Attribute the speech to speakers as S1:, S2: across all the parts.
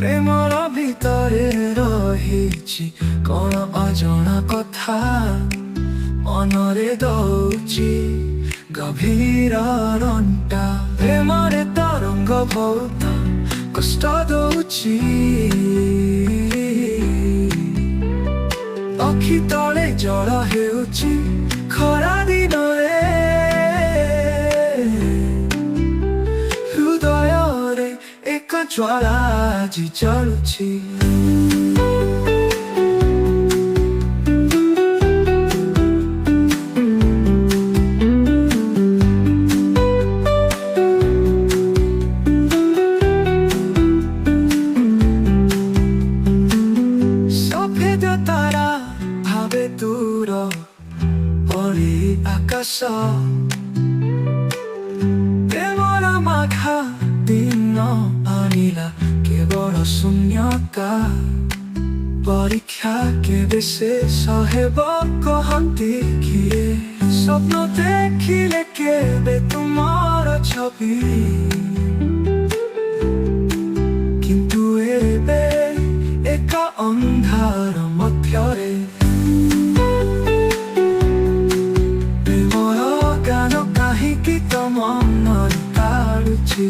S1: ପ୍ରେମର ଭିତରେ ରହିଛି କଣ ଅଜଣା କଥା, ମନରେ ଦଉଛି ଗଭୀର ରଣ୍ଟା। ପ୍ରେମରେ ତରଙ୍ଗ ବହୁତ କଷ୍ଟ ଦଉଛି, ଅଖି ତଳେ ଜଳ ହେଉଛି ଖରା ଦିନରେ। ହୃଦୟରେ ଏକ ଜ୍ୱାଳା ଆଜି ଜଳୁଛି। ଦୂର ପରି ଆକାଶ, ପ୍ରେମର ମାଘ ଦିନ ଆଣିଲା କେବଳ ଶୂନ୍ୟତା। ପରୀକ୍ଷା କେବେ ଶେଷ ହେବ କହନ୍ତି କିଏ, ସ୍ୱପ୍ନ ଦେଖିଲେ କେବେ ତୁମର ଛବି, କିନ୍ତୁ ଏବେ ଏକ ଅନ୍ଧାର ମଧ୍ୟରେ ମନରେ କାଢୁଛି।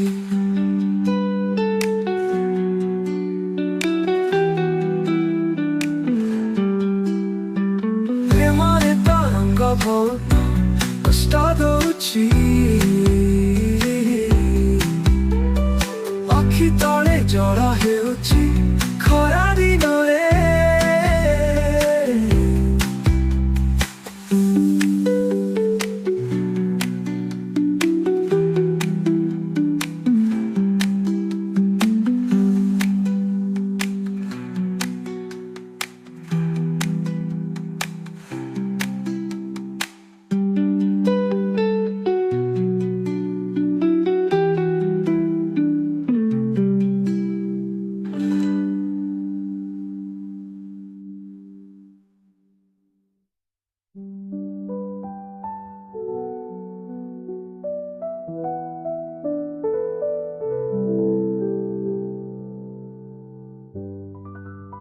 S1: ପ୍ରେମରେ ତରଙ୍ଗ ବହୁତ କଷ୍ଟ ଦଉଛି, ଅଖି ତଳେ ଜଳ ହେଉଛି